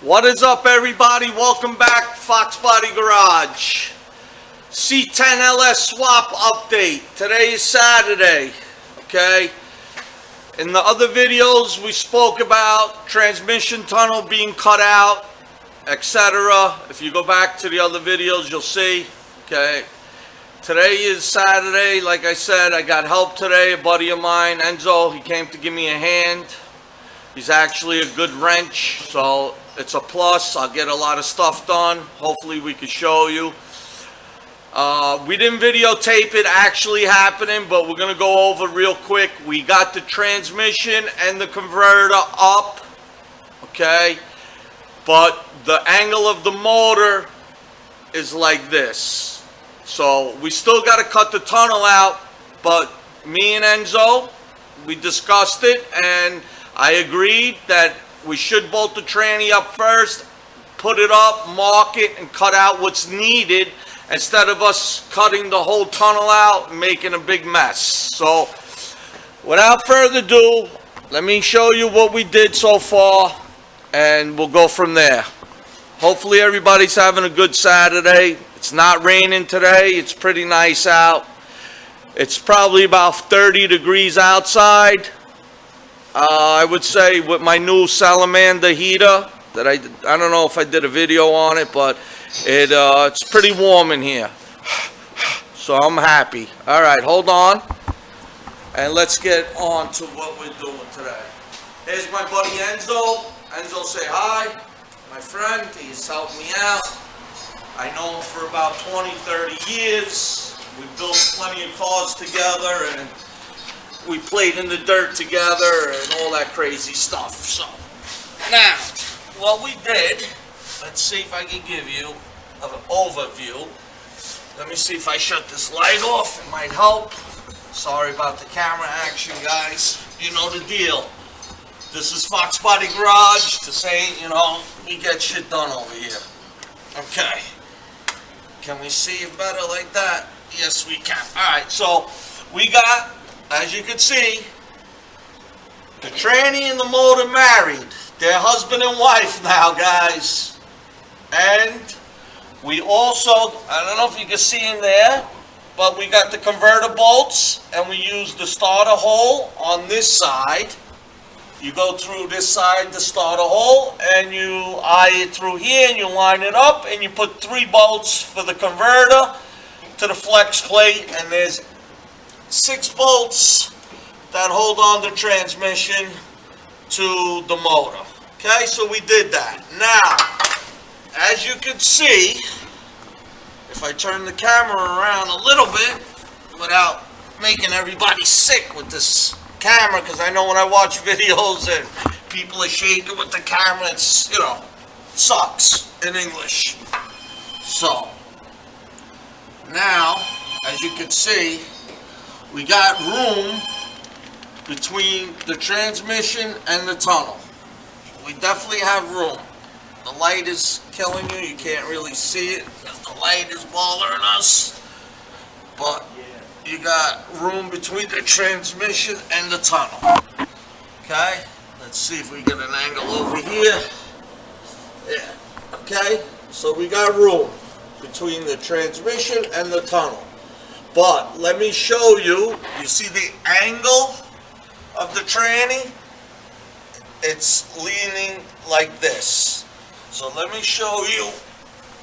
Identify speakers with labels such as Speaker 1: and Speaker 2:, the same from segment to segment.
Speaker 1: What is up, everybody? Welcome back, Fox Body Garage. C10LS swap update. Today is Saturday, okay? In the other videos, we spoke about transmission tunnel being cut out, etc. If you go back to the other videos, you'll see, okay? Today is Saturday. Like I said, I got help today. A buddy of mine, Enzo, he came to give me a hand. He's actually a good wrench, so it's a plus. I'll get a lot of stuff done. Hopefully we can show you. We didn't videotape it actually happening, but we're going to go over real quick. We got the transmission and the converter up, okay? But the angle of the motor is like this. So we still got to cut the tunnel out, but me and Enzo, we discussed it, and I agreed that we should bolt the tranny up first, put it up, mark it, and cut out what's needed instead of us cutting the whole tunnel out and making a big mess. So, without further ado, let me show you what we did so far, and we'll go from there. Hopefully everybody's having a good Saturday. It's not raining today. It's pretty nice out. It's probably about 30 degrees outside. I would say with my new Salamander heater that I don't know if I did a video on it, but it's pretty warm in here. So I'm happy. All right, hold on. And let's get on to what we're doing today. Here's my buddy Enzo. Enzo, say hi. My friend, he's helped me out. I know him for about 20, 30 years. We built plenty of cars together, and we played in the dirt together and all that crazy stuff. So, now, what we did, let's see if I can give you an overview. Let me see if I shut this light off. It might help. Sorry about the camera action, guys. You know the deal. This is Fox Body Garage to say, you know, we get shit done over here. Okay. Can we see it better like that? Yes, we can. Alright, so we got, as you can see, the tranny and the motor married. They're husband and wife now, guys. And we also, I don't know if you can see in there, but we got the converter bolts, and we use the starter hole on this side. You go through this side, the starter hole, and you eye it through here, and you line it up, and you put 3 bolts for the converter to the flex plate, and there's 6 bolts that hold on the transmission to the motor. Okay, so we did that. Now, as you can see, if I turn the camera around a little bit without making everybody sick with this camera, because I know when I watch videos and people are shaking with the camera, it's, you know, sucks in English. So, now, as you can see, we got room between the transmission and the tunnel. We definitely have room. The light is killing you. You can't really see it because the light is bothering us. But you got room between the transmission and the tunnel. Okay? Let's see if we get an angle over here. Yeah. Okay? So we got room between the transmission and the tunnel. But let me show you. You see the angle of the tranny? It's leaning like this. So let me show you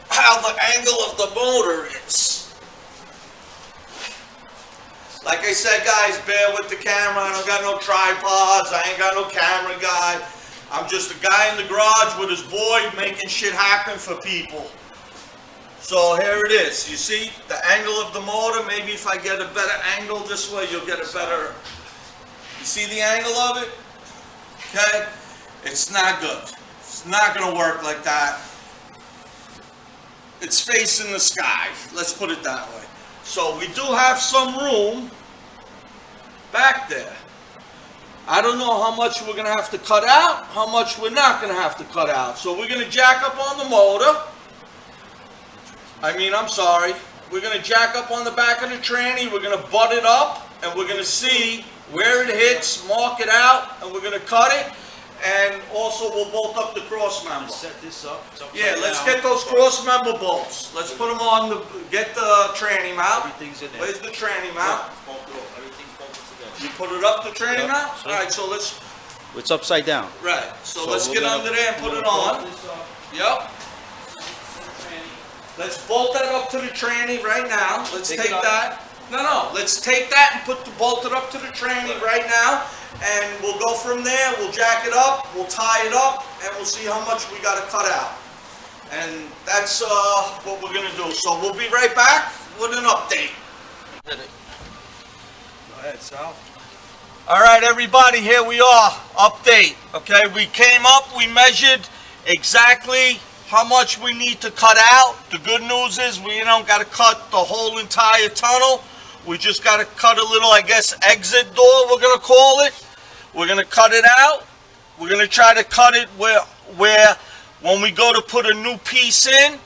Speaker 1: how the angle of the motor is. Like I said, guys, bear with the camera. I don't got no tripods. I ain't got no camera guy. I'm just a guy in the garage with his boy making shit happen for people. So here it is. You see the angle of the motor? Maybe if I get a better angle this way, you'll get a better... You see the angle of it? Okay? It's not good. It's not going to work like that. It's facing the sky. Let's put it that way. So we do have some room back there. I don't know how much we're going to have to cut out, how much we're not going to have to cut out. So we're going to jack up on the motor. We're going to jack up on the back of the tranny. We're going to butt it up, and we're going to see where it hits, mark it out, and we're going to cut it. and also we'll bolt up the cross member.
Speaker 2: Set this up.
Speaker 1: Yeah, let's get those cross member bolts. Let's put them on the, get the tranny mount.
Speaker 2: Everything's in there.
Speaker 1: Where's the tranny mount?
Speaker 2: Everything's bolted together.
Speaker 1: You put it up the tranny mount?
Speaker 2: See?
Speaker 1: Alright, so let's,
Speaker 2: It's upside down.
Speaker 1: right, so let's
Speaker 2: we're
Speaker 1: get
Speaker 2: gonna-
Speaker 1: under there and put
Speaker 2: we're
Speaker 1: it
Speaker 2: gonna
Speaker 1: on.
Speaker 2: bolt this up.
Speaker 1: Yep. Let's bolt that up to the tranny right now. Let's
Speaker 2: Take
Speaker 1: take
Speaker 2: it up.
Speaker 1: that. No, let's take that and bolt it up to the tranny right now. And we'll go from there, we'll jack it up, we'll tie it up, and we'll see how much we gotta cut out. And that's what we're gonna do. So we'll be right back with an update.
Speaker 2: Go ahead, Sal.
Speaker 1: All right, everybody, here we are. Update. Okay, we came up, we measured exactly how much we need to cut out. The good news is we don't got to cut the whole entire tunnel. We just got to cut a little, I guess, exit door, we're going to call it. We're going to cut it out. We're going to try to cut it where when we go to put a new piece in,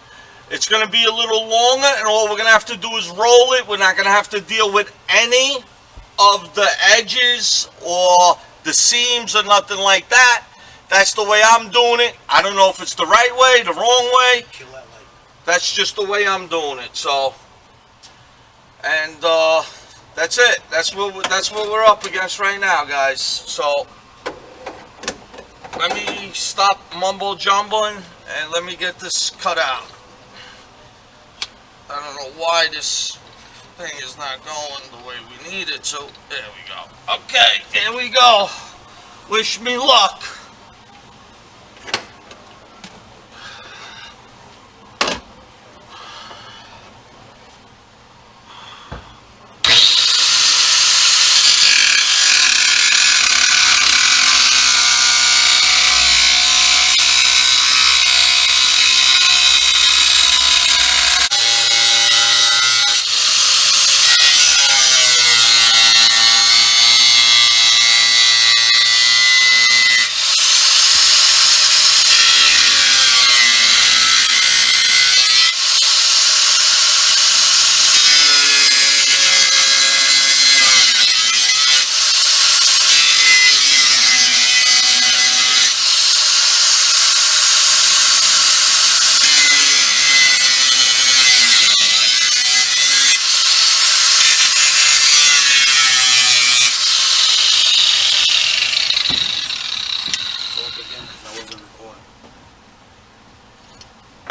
Speaker 1: it's going to be a little longer, and all we're going to have to do is roll it. We're not going to have to deal with any of the edges or the seams or nothing like that. That's the way I'm doing it. I don't know if it's the right way, the wrong way.
Speaker 2: Kill that light.
Speaker 1: That's just the way I'm doing it. So, and that's it. That's what we're up against right now, guys. So let me stop mumbo jumbling and let me get this cut out. I don't know why this thing is not going the way we need it. So there we go. Okay, here we go. Wish me luck.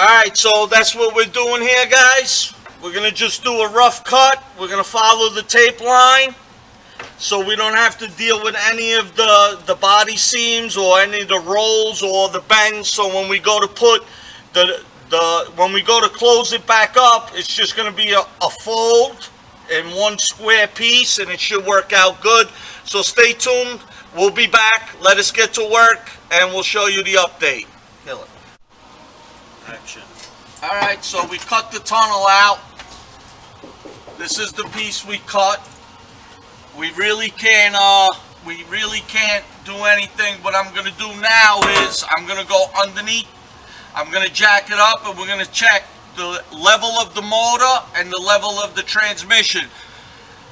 Speaker 1: Alright, so that's what we're doing here, guys. We're going to just do a rough cut. We're going to follow the tape line so we don't have to deal with any of the body seams or any of the rolls or the bends. So when we go to put when we go to close it back up, it's just going to be a fold in one square piece, and it should work out good. So stay tuned. We'll be back. Let us get to work, and we'll show you the update. Kill it.
Speaker 2: Action.
Speaker 1: All right, so we cut the tunnel out. This is the piece we cut. We really can't do anything. What I'm going to do now is I'm going to go underneath. I'm going to jack it up, and we're going to check the level of the motor and the level of the transmission.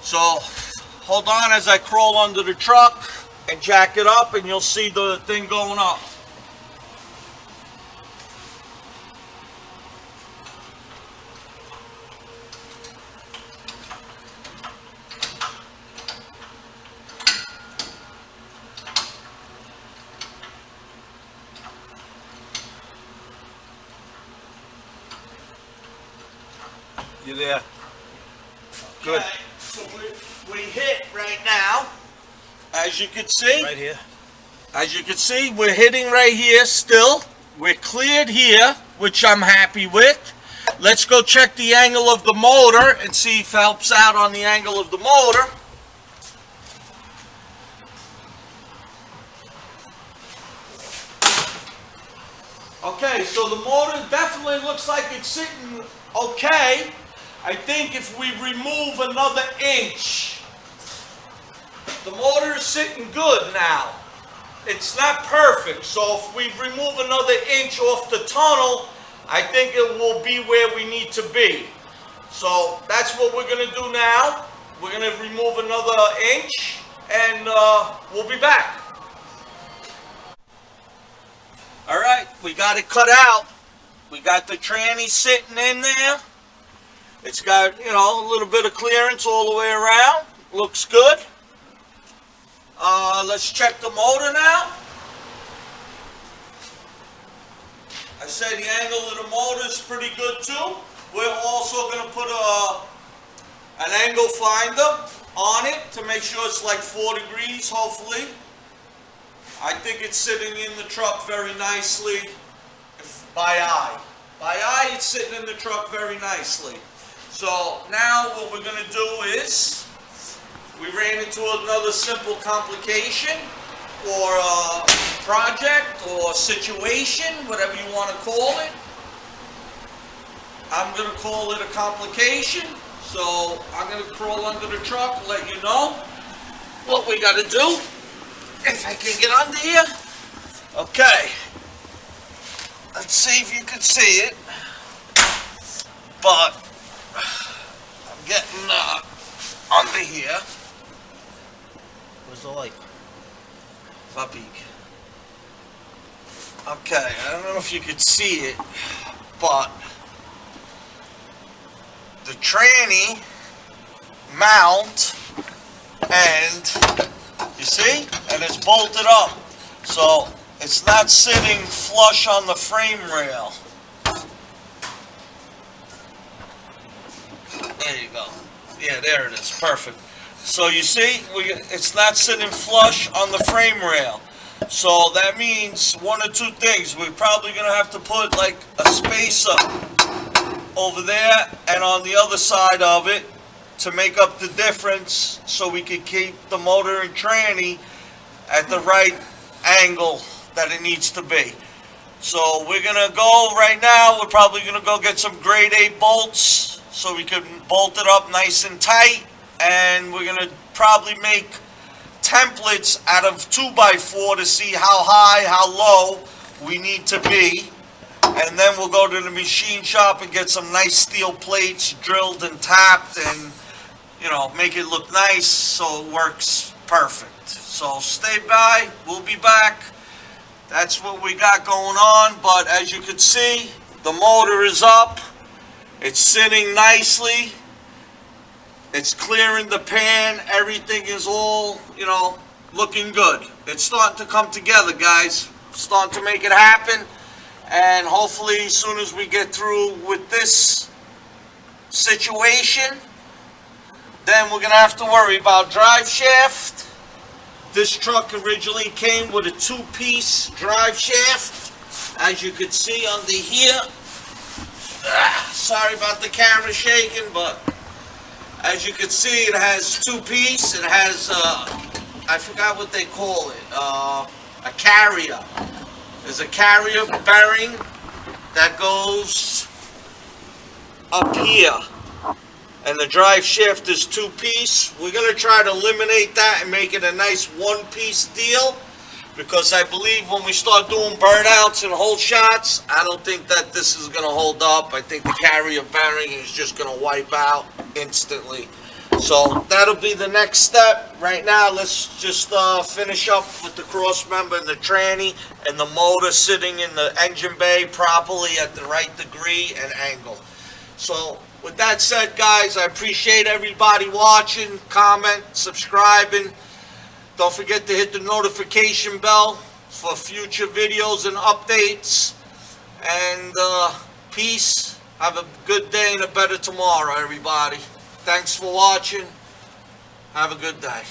Speaker 1: So hold on as I crawl under the truck and jack it up, and you'll see the thing going up.
Speaker 2: You there?
Speaker 1: Good. Okay, so we hit right now, as you can see.
Speaker 2: Right here.
Speaker 1: As you can see, we're hitting right here still. We're cleared here, which I'm happy with. Let's go check the angle of the motor and see if it helps out on the angle of the motor. Okay, so the motor definitely looks like it's sitting okay. I think if we remove another inch, the motor is sitting good now. It's not perfect, so if we remove another inch off the tunnel, I think it will be where we need to be. So that's what we're going to do now. We're going to remove another inch, and we'll be back. All right, we got it cut out. We got the tranny sitting in there. It's got, you know, a little bit of clearance all the way around. Looks good. Let's check the motor now. I said the angle of the motor is pretty good too. We're also going to put an angle finder on it to make sure it's like 4 degrees, hopefully. I think it's sitting in the truck very nicely by eye. By eye, it's sitting in the truck very nicely. So now what we're going to do is, we ran into another simple complication or project or situation, whatever you want to call it. I'm going to call it a complication. So I'm going to crawl under the truck, let you know what we got to do. If I can get under here. Okay. Let's see if you can see it. But I'm getting under here.
Speaker 2: Where's the light?
Speaker 1: Puppy. Okay, I don't know if you could see it, but the tranny mount and you see? And it's bolted up. So it's not sitting flush on the frame rail. There you go. Yeah, there it is. Perfect. So you see, it's not sitting flush on the frame rail. So that means one or two things. We're probably going to have to put like a spacer over there and on the other side of it to make up the difference so we can keep the motor and tranny at the right angle that it needs to be. So we're going to go right now, we're probably going to go get some grade 8 bolts so we can bolt it up nice and tight, and we're going to probably make templates out of 2x4 to see how high, how low we need to be. And then we'll go to the machine shop and get some nice steel plates drilled and tapped and, you know, make it look nice so it works perfect. So stay by, we'll be back. That's what we got going on, but as you can see, the motor is up. It's sitting nicely. It's clearing the pan. Everything is all, you know, looking good. It's starting to come together, guys. Starting to make it happen. And hopefully, as soon as we get through with this situation, then we're going to have to worry about drive shaft. This truck originally came with a 2-piece drive shaft. As you can see under here. Sorry about the camera shaking, but as you can see, it has 2-piece. It has, I forgot what they call it, a carrier. There's a carrier bearing that goes up here. And the drive shaft is 2-piece. We're going to try to eliminate that and make it a nice 1-piece deal. Because I believe when we start doing burnouts and hole shots, I don't think that this is going to hold up. I think the carrier bearing is just going to wipe out instantly. So that'll be the next step. Right now, let's just finish up with the cross member and the tranny and the motor sitting in the engine bay properly at the right degree and angle. So with that said, guys, I appreciate everybody watching, comment, subscribing. Don't forget to hit the notification bell for future videos and updates. And peace. Have a good day and a better tomorrow, everybody. Thanks for watching. Have a good day.